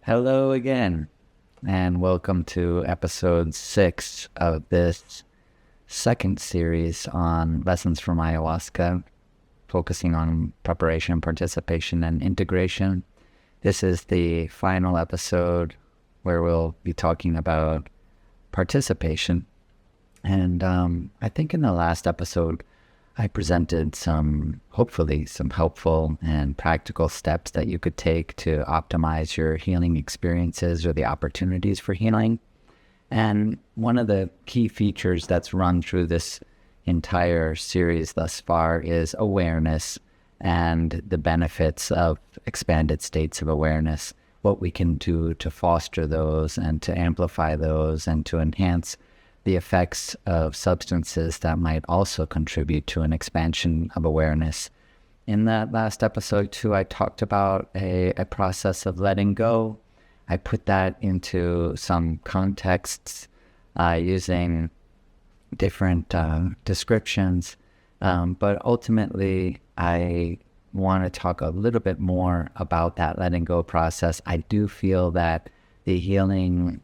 Hello again, and welcome to episode 6 of this second series on lessons from ayahuasca, focusing on preparation, participation, and integration. This is the final episode where we'll be talking about participation. And I think in the last episode, I presented hopefully some helpful and practical steps that you could take to optimize your healing experiences or the opportunities for healing. And one of the key features that's run through this entire series thus far is awareness and the benefits of expanded states of awareness, what we can do to foster those and to amplify those and to enhance the effects of substances that might also contribute to an expansion of awareness. In that last episode too, I talked about a process of letting go. I put that into some contexts using different descriptions, but ultimately I want to talk a little bit more about that letting go process. I do feel that the healing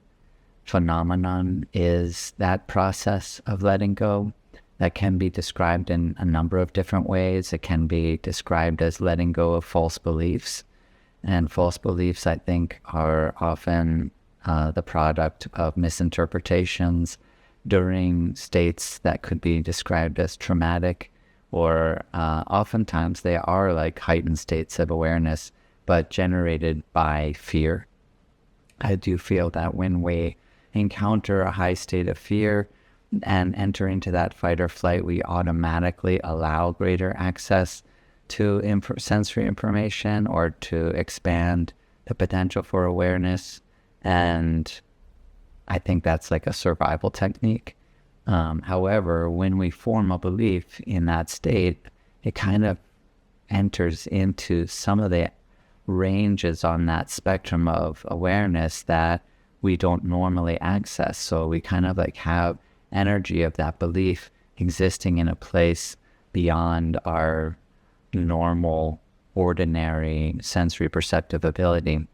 phenomenon is that process of letting go that can be described in a number of different ways. It can be described as letting go of false beliefs. And false beliefs, I think, are often the product of misinterpretations during states that could be described as traumatic, or oftentimes they are like heightened states of awareness, but generated by fear. I do feel that when we encounter a high state of fear and enter into that fight or flight, we automatically allow greater access to sensory information or to expand the potential for awareness. And I think that's like a survival technique. However, when we form a belief in that state, it kind of enters into some of the ranges on that spectrum of awareness that we don't normally access. So we kind of like have energy of that belief existing in a place beyond our normal, ordinary sensory perceptive ability.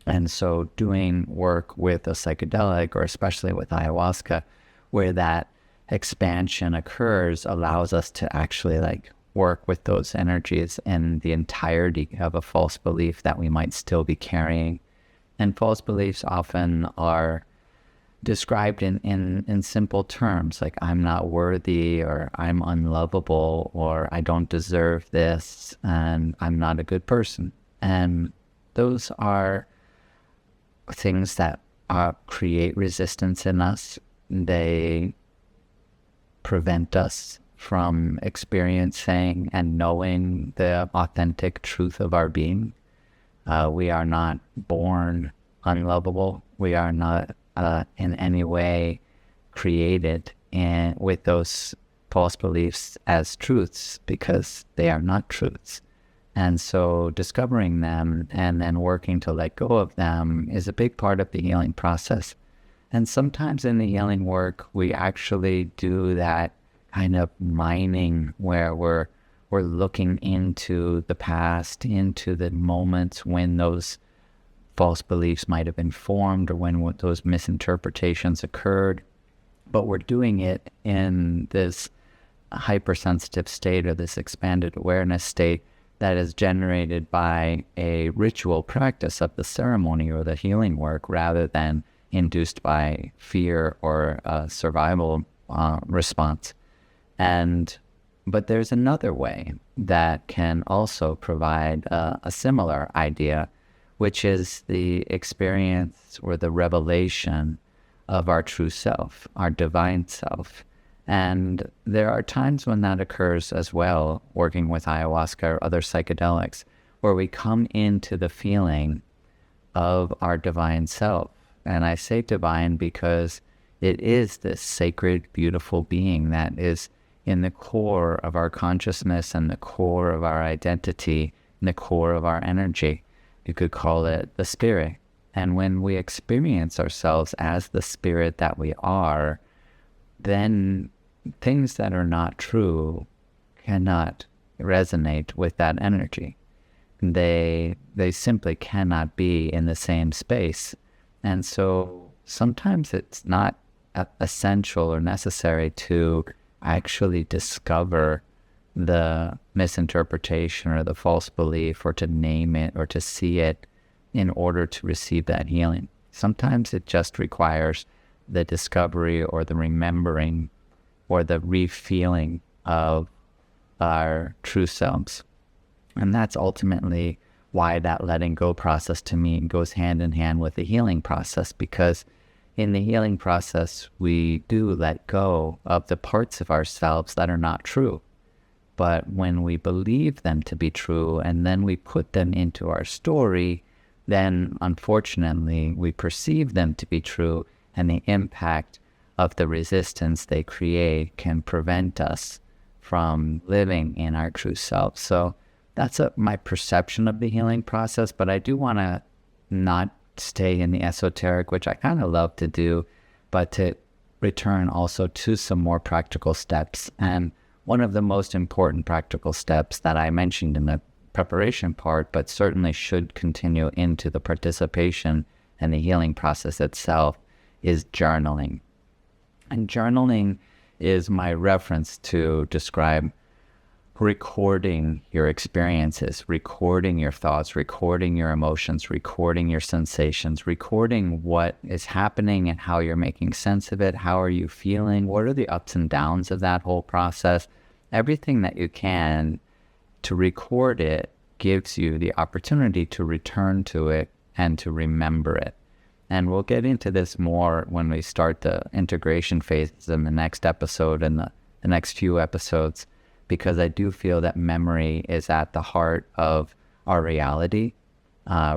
And so doing work with a psychedelic, or especially with ayahuasca, where that expansion occurs, allows us to actually like work with those energies and the entirety of a false belief that we might still be carrying. And false beliefs often are described in simple terms, like I'm not worthy, or I'm unlovable, or I don't deserve this, and I'm not a good person. And those are things that create resistance in us. They prevent us from experiencing and knowing the authentic truth of our being. We are not born unlovable. We are not in any way created with those false beliefs as truths, because they are not truths. And so discovering them and then working to let go of them is a big part of the healing process. And sometimes in the healing work, we actually do that kind of mining where we're looking into the past, into the moments when those false beliefs might have been formed, or when those misinterpretations occurred. But we're doing it in this hypersensitive state, or this expanded awareness state that is generated by a ritual practice of the ceremony or the healing work, rather than induced by fear or a survival response. But there's another way that can also provide a similar idea, which is the experience or the revelation of our true self, our divine self. And there are times when that occurs as well, working with ayahuasca or other psychedelics, where we come into the feeling of our divine self. And I say divine because it is this sacred, beautiful being that is in the core of our consciousness and the core of our identity and the core of our energy. You could call it the spirit. And when we experience ourselves as the spirit that we are, then things that are not true cannot resonate with that energy. they simply cannot be in the same space. And so sometimes it's not essential or necessary to actually discover the misinterpretation or the false belief, or to name it or to see it in order to receive that healing. Sometimes it just requires the discovery or the remembering or the re-feeling of our true selves. And that's ultimately why that letting go process to me goes hand in hand with the healing process, because in the healing process, we do let go of the parts of ourselves that are not true. But when we believe them to be true and then we put them into our story, then unfortunately we perceive them to be true, and the impact of the resistance they create can prevent us from living in our true self. So that's my perception of the healing process, but I do want to not stay in the esoteric, which I kind of love to do, but to return also to some more practical steps. And one of the most important practical steps that I mentioned in the preparation part, but certainly should continue into the participation and the healing process itself, is journaling. And journaling is my reference to describe recording your experiences, recording your thoughts, recording your emotions, recording your sensations, recording what is happening and how you're making sense of it. How are you feeling? What are the ups and downs of that whole process? Everything that you can to record it gives you the opportunity to return to it and to remember it. And we'll get into this more when we start the integration phases in the next episode and the next few episodes, because I do feel that memory is at the heart of our reality.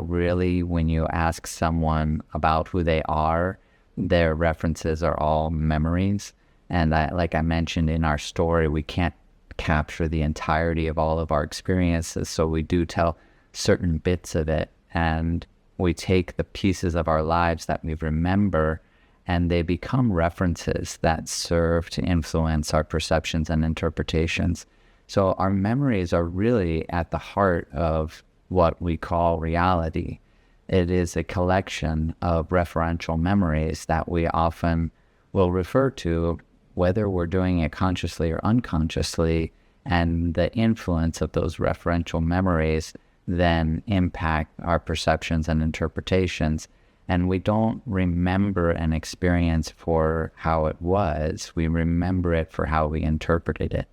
Really, when you ask someone about who they are, their references are all memories. And like I mentioned in our story, we can't capture the entirety of all of our experiences, so we do tell certain bits of it, and we take the pieces of our lives that we remember, and they become references that serve to influence our perceptions and interpretations. So our memories are really at the heart of what we call reality. It is a collection of referential memories that we often will refer to, whether we're doing it consciously or unconsciously, and the influence of those referential memories then impact our perceptions and interpretations. And we don't remember an experience for how it was, we remember it for how we interpreted it.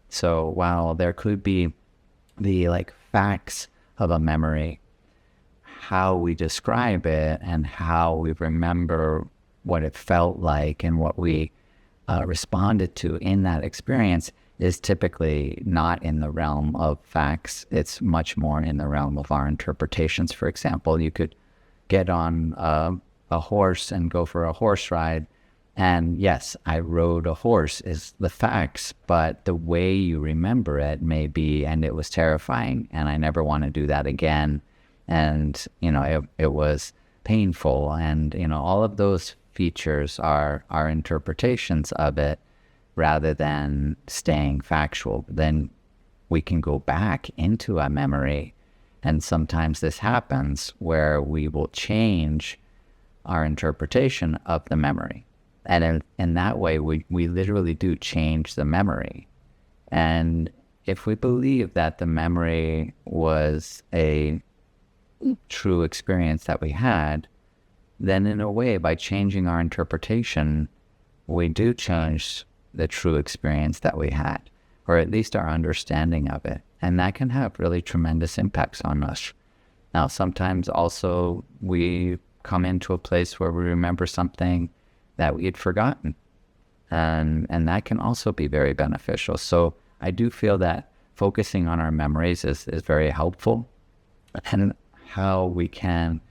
So while there could be the facts of a memory, how we describe it and how we remember what it felt like and what we responded to in that experience is typically not in the realm of facts. It's much more in the realm of our interpretations. For example, you could get on a horse and go for a horse ride, and yes, I rode a horse is the facts, but the way you remember it may be, and it was terrifying, and I never want to do that again, and it was painful, and all of those features are our interpretations of it rather than staying factual. Then we can go back into a memory, and sometimes this happens where we will change our interpretation of the memory. And in that way, we literally do change the memory. And if we believe that the memory was a true experience that we had, then in a way, by changing our interpretation, we do change the true experience that we had, or at least our understanding of it. And that can have really tremendous impacts on us. Now, sometimes also we come into a place where we remember something that we had forgotten. And that can also be very beneficial. So I do feel that focusing on our memories is very helpful. And how we can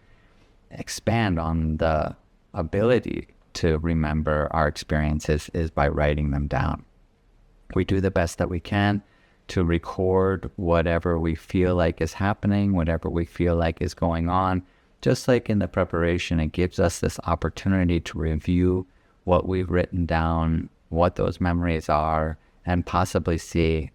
expand on the ability to remember our experiences is by writing them down. We do the best that we can to record whatever we feel like is happening, whatever we feel like is going on. Just like in the preparation, it gives us this opportunity to review what we've written down, what those memories are, and possibly see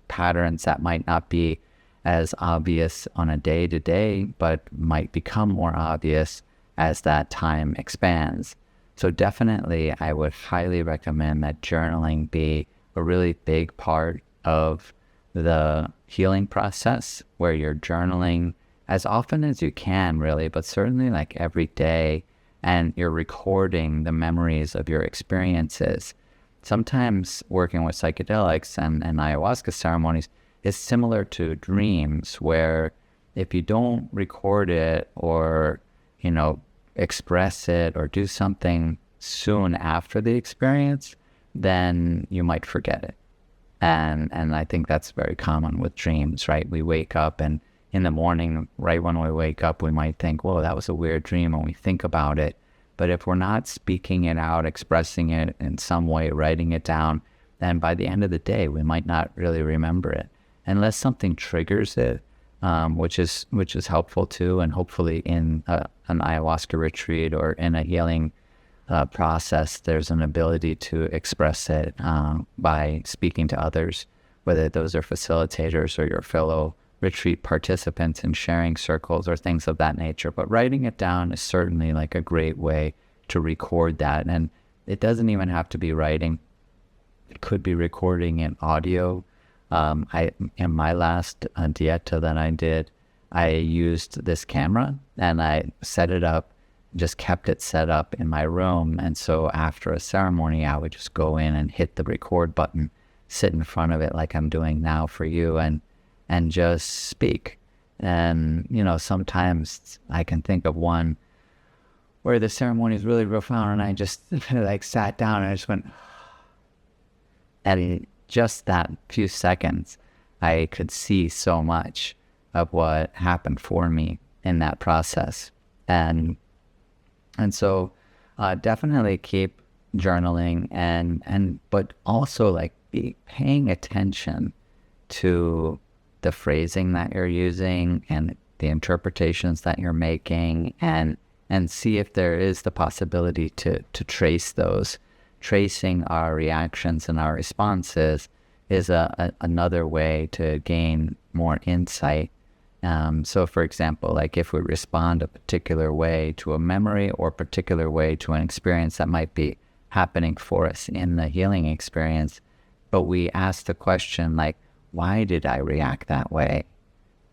patterns that might not be as obvious on a day to day, but might become more obvious as that time expands. So definitely, I would highly recommend that journaling be a really big part of the healing process, where you're journaling as often as you can, really, but certainly like every day, and you're recording the memories of your experiences. Sometimes working with psychedelics and ayahuasca ceremonies is similar to dreams, where if you don't record it or, express it or do something soon after the experience, then you might forget it. And I think that's very common with dreams, right? We wake up, and in the morning, right when we wake up, we might think, whoa, that was a weird dream, and we think about it. But if we're not speaking it out, expressing it in some way, writing it down, then by the end of the day, we might not really remember it, unless something triggers it, which is helpful too. And hopefully in an ayahuasca retreat or in a healing process, there's an ability to express it by speaking to others, whether those are facilitators or your fellow retreat participants in sharing circles or things of that nature. But writing it down is certainly like a great way to record that. And it doesn't even have to be writing. It could be recording in audio. In my last dieta that I did, I used this camera and I set it up, just kept it set up in my room. And so after a ceremony, I would just go in and hit the record button, sit in front of it like I'm doing now for you, and just speak. And, sometimes I can think of one where the ceremony is really profound, and I just like sat down and I just went, and in just that few seconds, I could see so much of what happened for me in that process. And so definitely keep journaling, but also like be paying attention to the phrasing that you're using and the interpretations that you're making, and see if there is the possibility to trace those. Tracing our reactions and our responses is another way to gain more insight. So for example, like if we respond a particular way to a memory or a particular way to an experience that might be happening for us in the healing experience, but we ask the question like, why did I react that way?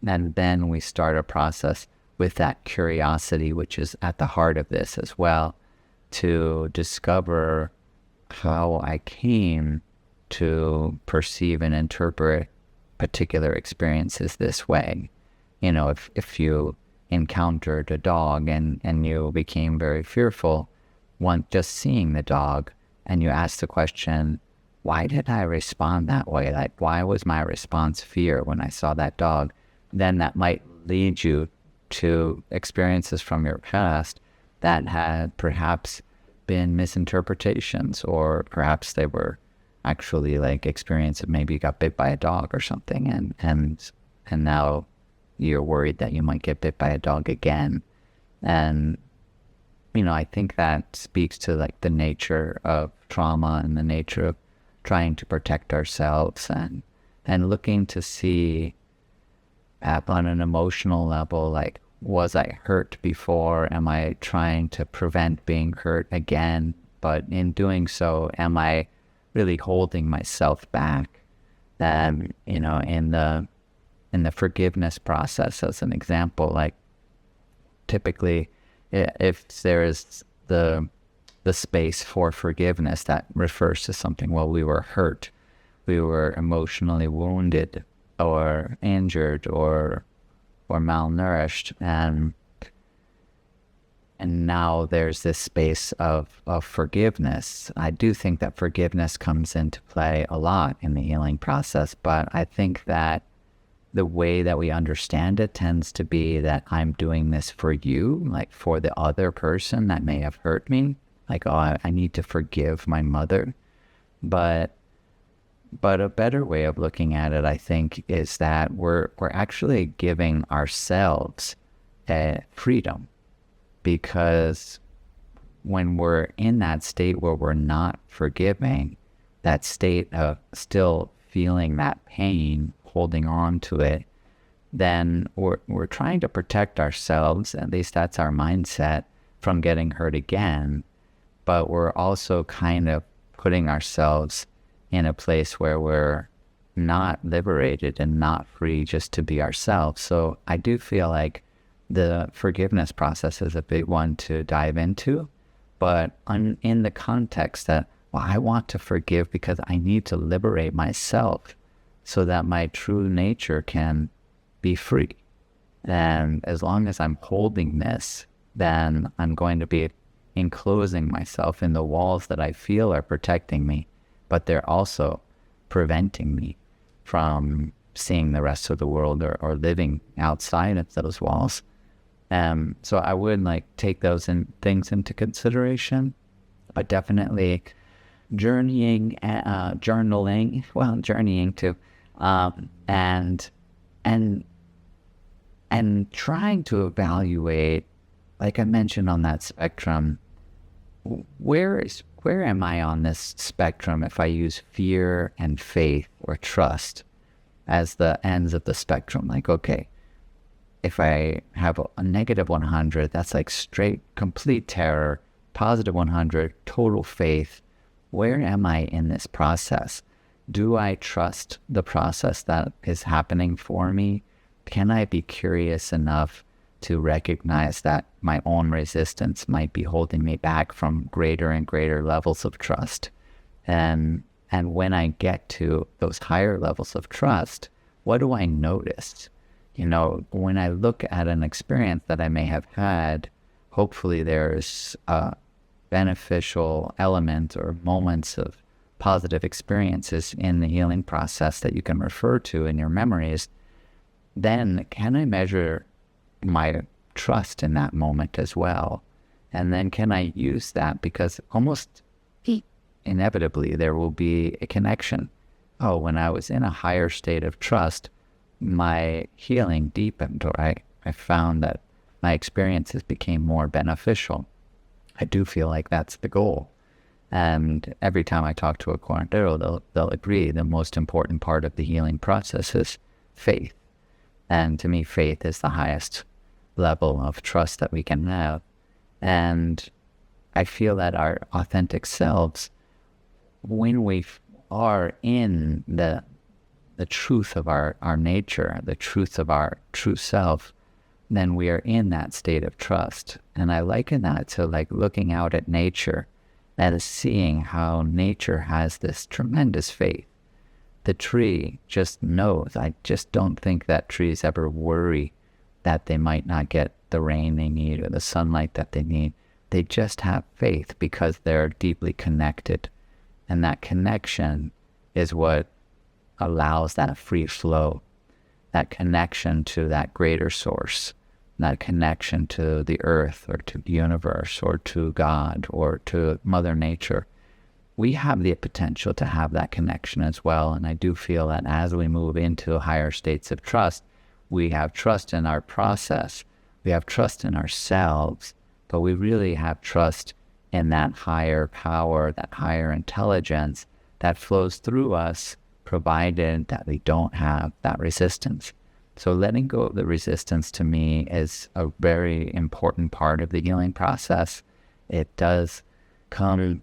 And then we start a process with that curiosity, which is at the heart of this as well, to discover how I came to perceive and interpret particular experiences this way. If you encountered a dog and you became very fearful, just seeing the dog, and you ask the question, why did I respond that way? Like, why was my response fear when I saw that dog? Then that might lead you to experiences from your past that had perhaps been misinterpretations, or perhaps they were actually like experience of maybe you got bit by a dog or something, and now you're worried that you might get bit by a dog again. And I think that speaks to like the nature of trauma and the nature of trying to protect ourselves, and looking to see on an emotional level, like, was I hurt before? Am I trying to prevent being hurt again? But in doing so, am I really holding myself back? In the forgiveness process, as an example, like typically, if there is the space for forgiveness, that refers to something, well, we were hurt, we were emotionally wounded or injured or malnourished, and now there's this space of forgiveness. I do think that forgiveness comes into play a lot in the healing process, but I think that the way that we understand it tends to be that I'm doing this for you, like for the other person that may have hurt me. Like, oh, I need to forgive my mother. But a better way of looking at it, I think, is that we're actually giving ourselves freedom, because when we're in that state where we're not forgiving, that state of still feeling that pain, holding on to it, then we're trying to protect ourselves, at least that's our mindset, from getting hurt again. But we're also kind of putting ourselves in a place where we're not liberated and not free just to be ourselves. So I do feel like the forgiveness process is a big one to dive into, but in the context that, well, I want to forgive because I need to liberate myself so that my true nature can be free. And as long as I'm holding this, then I'm going to be enclosing myself in the walls that I feel are protecting me, but they're also preventing me from seeing the rest of the world or living outside of those walls. So I would take those things into consideration, but definitely journeying too, and trying to evaluate, like I mentioned on that spectrum, where am I on this spectrum if I use fear and faith or trust as the ends of the spectrum? Like, okay, if I have a negative 100, that's like straight, complete terror. Positive 100, total faith. Where am I in this process? Do I trust the process that is happening for me? Can I be curious enough to recognize that my own resistance might be holding me back from greater and greater levels of trust? And when I get to those higher levels of trust, what do I notice? When I look at an experience that I may have had, hopefully there's a beneficial element or moments of positive experiences in the healing process that you can refer to in your memories. Then can I measure my trust in that moment as well? And then can I use that? Because almost inevitably there will be a connection. Oh, when I was in a higher state of trust, my healing deepened, or I found that my experiences became more beneficial. I do feel like that's the goal. And every time I talk to a curandero, they'll agree the most important part of the healing process is faith. And to me, faith is the highest level of trust that we can have. And I feel that our authentic selves, when we are in the truth of our nature, the truth of our true self, then we are in that state of trust. And I liken that to looking out at nature and seeing how nature has this tremendous faith. The tree just knows. I just don't think that trees ever worry that they might not get the rain they need or the sunlight that they need. They just have faith because they're deeply connected. And that connection is what allows that free flow, that connection to that greater source, that connection to the earth or to the universe or to God or to Mother Nature. We have the potential to have that connection as well. And I do feel that as we move into higher states of trust, we have trust in our process, we have trust in ourselves, but we really have trust in that higher power, that higher intelligence that flows through us, provided that we don't have that resistance. So letting go of the resistance to me is a very important part of the healing process. It does come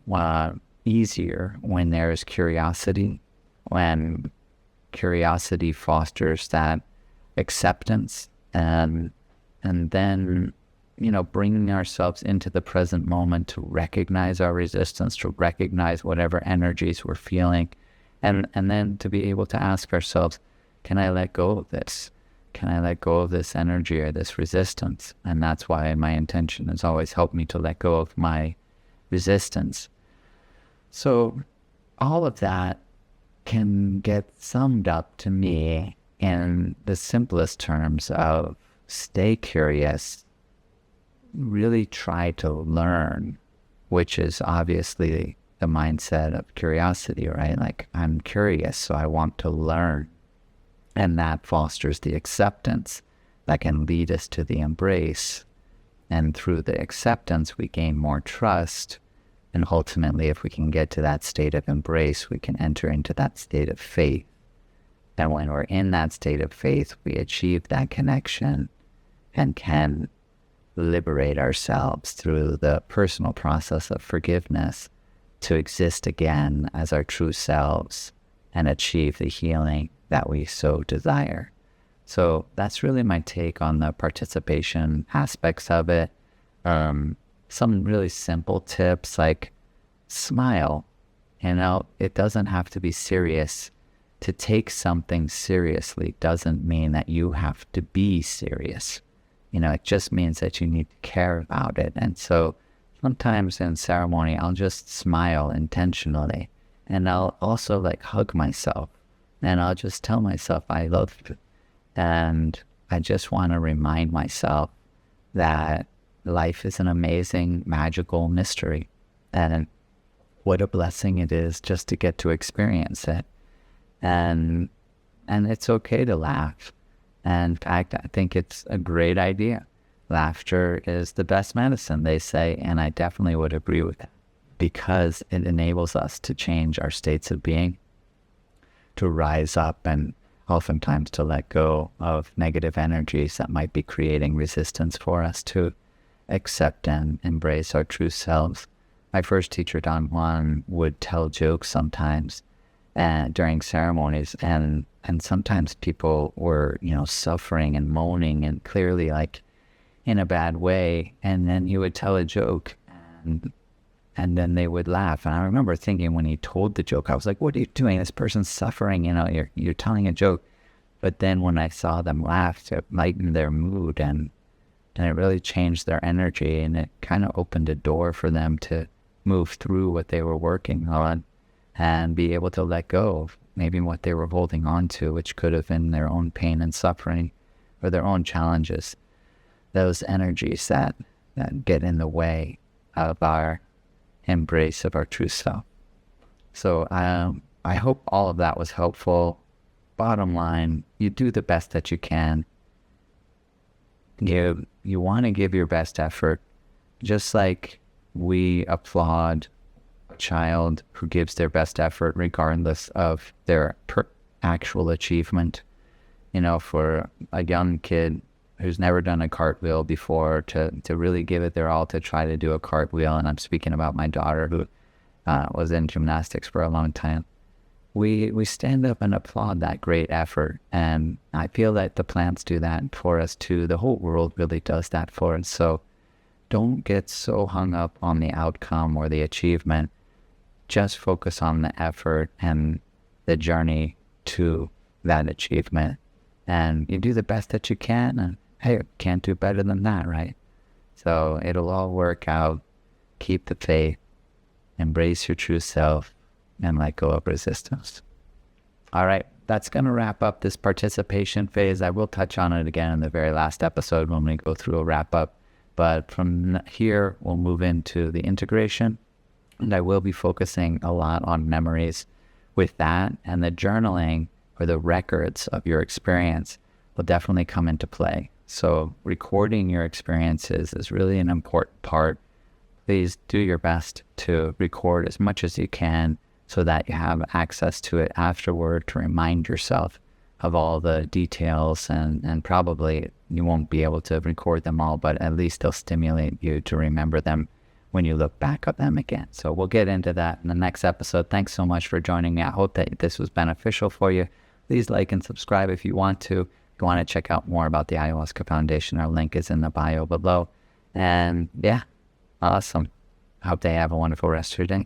easier when there is curiosity, when curiosity fosters that acceptance, and then bringing ourselves into the present moment to recognize our resistance, to recognize whatever energies we're feeling, and then to be able to ask ourselves, can I let go of this? Can I let go of this energy or this resistance? And that's why my intention has always helped me to let go of my resistance. So all of that can get summed up to me in the simplest terms of stay curious, really try to learn, which is obviously the mindset of curiosity, right? I'm curious, so I want to learn. And that fosters the acceptance that can lead us to the embrace. And through the acceptance, we gain more trust. And ultimately, if we can get to that state of embrace, we can enter into that state of faith. And when we're in that state of faith, we achieve that connection and can liberate ourselves through the personal process of forgiveness to exist again as our true selves and achieve the healing that we so desire. So that's really my take on the participation aspects of it. Some really simple tips like smile. It doesn't have to be serious. To take something seriously doesn't mean that you have to be serious. It just means that you need to care about it. And so sometimes in ceremony, I'll just smile intentionally. And I'll also hug myself. And I'll just tell myself I love you. And I just want to remind myself that life is an amazing, magical mystery. And what a blessing it is just to get to experience it. And it's okay to laugh. And in fact, I think it's a great idea. Laughter is the best medicine, they say, and I definitely would agree with that because it enables us to change our states of being, to rise up, and oftentimes to let go of negative energies that might be creating resistance for us to accept and embrace our true selves. My first teacher, Don Juan, would tell jokes sometimes during ceremonies, and sometimes people were, suffering and moaning and clearly in a bad way, and then he would tell a joke, and then they would laugh. And I remember thinking when he told the joke, I was like, what are you doing? This person's suffering, you're telling a joke. But then when I saw them laugh, it lightened their mood, and it really changed their energy, and it kind of opened a door for them to move through what they were working on and be able to let go of maybe what they were holding on to, which could have been their own pain and suffering or their own challenges, those energies that get in the way of our embrace of our true self. So I hope all of that was helpful. Bottom line, you do the best that you can. You want to give your best effort, just like we applaud a child who gives their best effort regardless of their actual achievement. For a young kid who's never done a cartwheel before to really give it their all to try to do a cartwheel, and I'm speaking about my daughter who was in gymnastics for a long time, we stand up and applaud that great effort. And I feel that the plants do that for us too. The whole world really does that for us. So don't get so hung up on the outcome or the achievement. Just focus on the effort and the journey to that achievement. And you do the best that you can, and hey, can't do better than that, right? So it'll all work out. Keep the faith, embrace your true self, and let go of resistance. All right, that's going to wrap up this participation phase. I will touch on it again in the very last episode when we go through a wrap up. But from here, we'll move into the integration. And I will be focusing a lot on memories with that, and the journaling or the records of your experience will definitely come into play. So recording your experiences is really an important part. Please do your best to record as much as you can so that you have access to it afterward to remind yourself of all the details, and probably you won't be able to record them all, but at least they'll stimulate you to remember them when you look back at them again. So we'll get into that in the next episode. Thanks so much for joining me. I hope that this was beneficial for you. Please like and subscribe if you want to. If you want to check out more about the Ayahuasca Foundation, our link is in the bio below. And yeah, awesome. I hope they have a wonderful rest of your day.